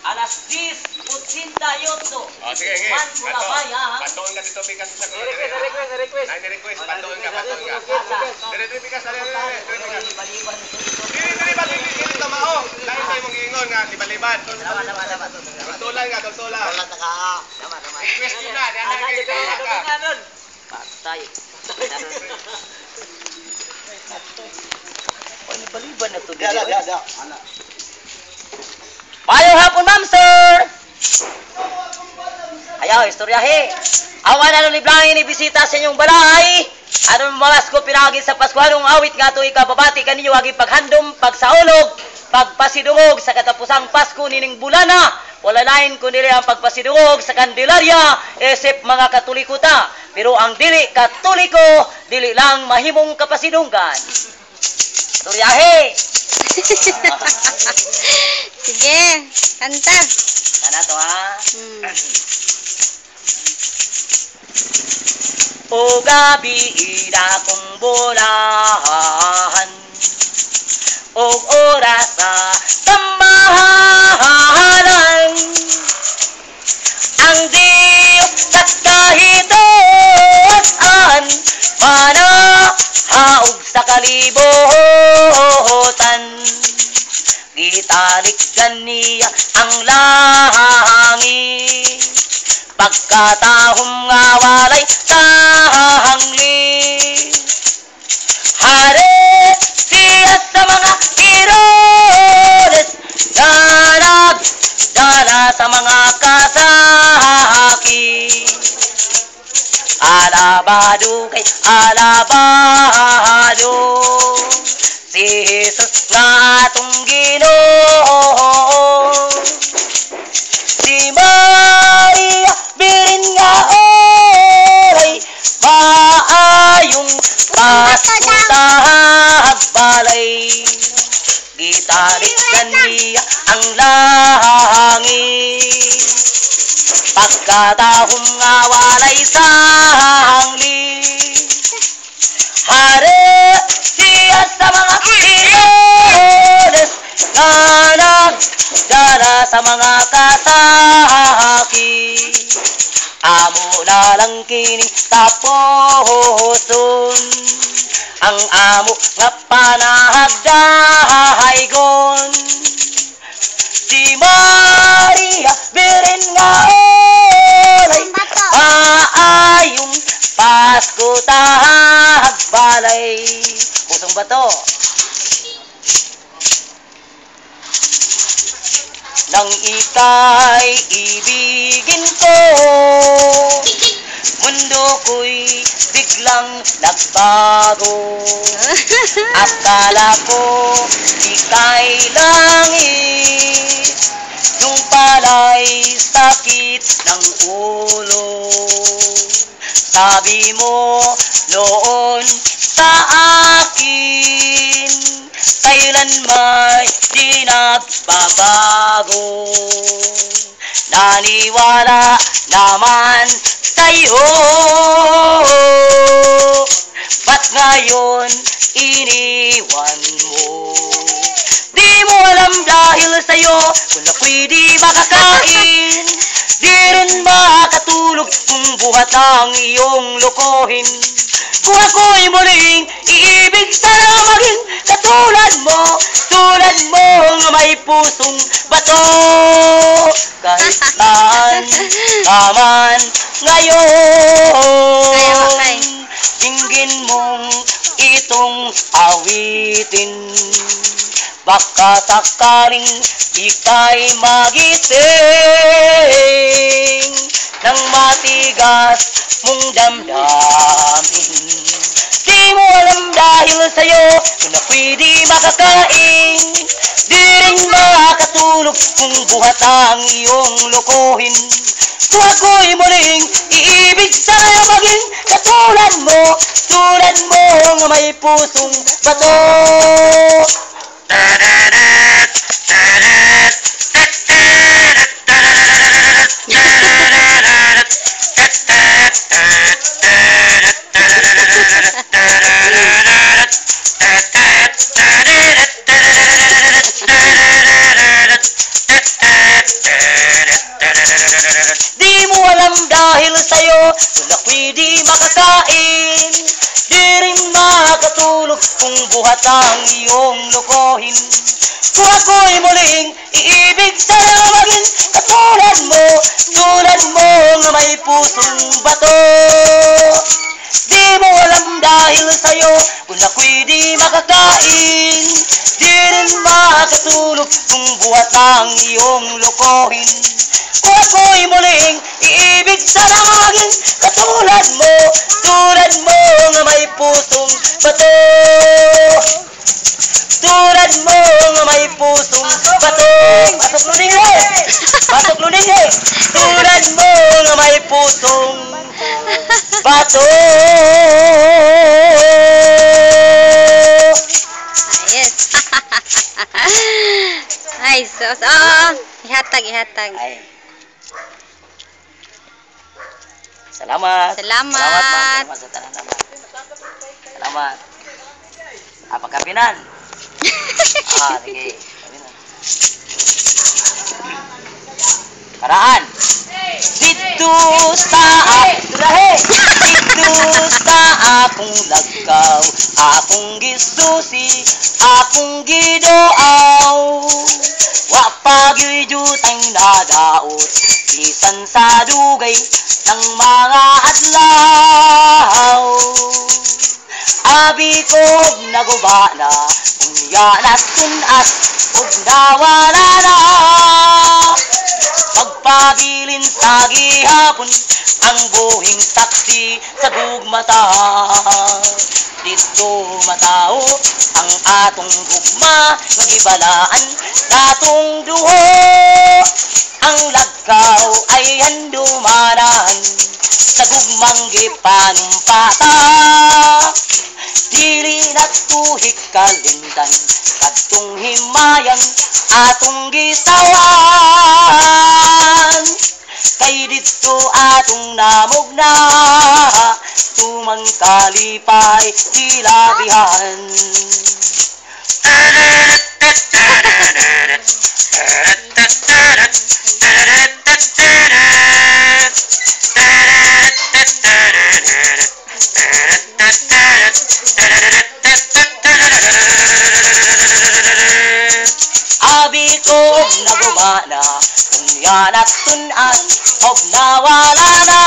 Alas 10:88. Oh, sige, sige. Man Sulabay, ha? Patuon ka dito, Pikas, sa kulo. Request. Request. Patuon ka. Dire, Pikas. Baliban. Dili ba dito mao? Lain tayo mong giingon nga si Baliban. Salamat. Tultulan ka. Wala na ka. Salamat. Request yun na. Diyan ka. Patay. Baliban na to. Dia. Mayong hapon, ma'am, sir! Ayaw, istoryahe. Awan na nung liblangin ibisita sa inyong balay. Anong malas ko pinagin sa Paskuhanong awit nga ito ikababati kaninyo agi paghandom, pagsaulog, pagpasidungog sa katapusang Pasko nining bulana. Wala lain kundi ang pagpasidungog sa Kandilarya, esep mga Katoliko ta. Pero ang dili Katoliko, dili lang mahimong kapasidunggan. Istoryahe! Sige, kanta. Sana to, ha? O gabi ida kong bulahan, o oras sa tamahalan, ang Diyos sa kahitosan, manahaog sa kalibutan. Gitalikdan niya ang langit, pagkatahong nga walay tahanglit. Hari siya sa mga heroes na nagdala sa mga kasakit. Alabado kay alabado, si Jesus nga atong Ginoo. Si Maria birin nga oray, maayong pasutahagbalay. Gitalikdan niya ang langit, pagkatahong nga walay sanglit. Hari siya sa mga heroes na nagdala sa mga kasakit. Amo na lang kini sa puson, ang amo nga panahagdahaygon. Si Maria birin nga olay, maayong Pasko tahagbalay. Pusong bato. Nang ika'y ibigin ko, mundo ko'y biglang nagbago. Akala ko ika'y langit, yung pala'y sakit ng ulo. Sabi mo noon sa akin, kailan may di nagbabago. Naniwala naman sa'yo, ba't ngayon iniwan mo? Di mo alam dahil sa'yo, kung ako'y di makakain, di rin makatulog kung buhat ang iyong lokohin. Kung ako'y muling iibig, sana maging katulad mo, tulad mo nga may pusong bato. Kahit saan naman ngayon, dinggin mong itong awitin. Baka sakaling ika'y magising ng matigas mong damdamin. Di mo alam dahil sa'yo, kung ako'y di makakain, di rin makatulog kung buhat ang iyong lokohin. Kung ako'y muling iibig, sana maging katulad mo, tulad mo nga may pusong bato. kung ako'y di makakain, di rin makatulog kung buhat ang iyong lokohin. Kung ako'y muling iibig, sana maging katulad mo na may pusong bato. Di mo alam dahil sa'yo, kung ako'y di makakain, di rin makatulog kung buhat ang iyong lokohin. Kung ako'y muling iibig, sana maging katulad mo na may pusong bato. Tulad mo nga may pusong bato. Pasok luning eh! Pasok luning eh! Tulad mo nga may pusong bato. Ayos. Ay, sus. Ihatag. Ay. Salamat. Salamat. Salamat sa tanan naman. Salamat. Pagkapinan. Sige. Karaan. Dito sa akong lagaw, akong gisusi, akong gidoaw. Wa pagyudutang nadaot, bisan sa dugay ng mga adlaw. Abi ko naguba na, unya na tunas, ug nawala na. Magpabilin sa gihapon, ang buhing saksi sa gugmata. Dito matao ang atong gugma, magibalaan natong duho. Ang lagkaw ay handumanan sa gugmang gipanumpata. Dili na tuhik kalindan, kadtong himayang atong gisawan. Kay dito atong namugna, tumang kalipay silabihan. Abi ko naguba na, unya na tunas, og nawala na.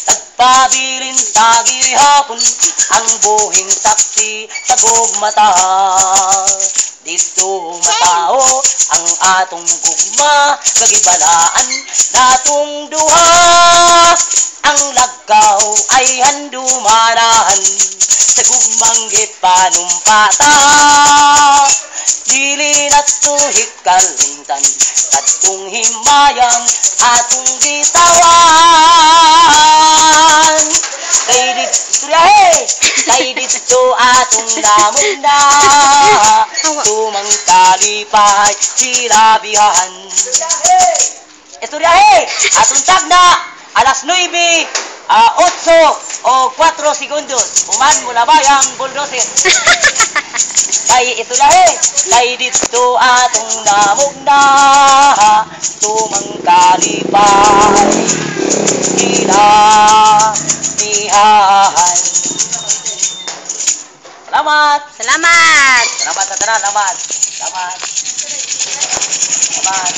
Tagpabilin sa gihapon, ang buhing saksi sa gugmata. Dito matao ang atong gugma, gagibalaan natong duha. Ang lagkaw ay handumanan sa gugmang gipanumpata. Dili na tuhik kalintan, kadtong himayang atong gitawan. Kay dito atong namugna, tumang kalipay silabihan. Istoryahe, atong tagna, alas 9, 8 o 4 segundos. Uman mula bayang bulldozer. Kay istoryahe, kay dito atong namugna, tumang kalipay silabihan. Salamat. Salamat. Salamat sa tanan, salamat. Salamat. Salamat.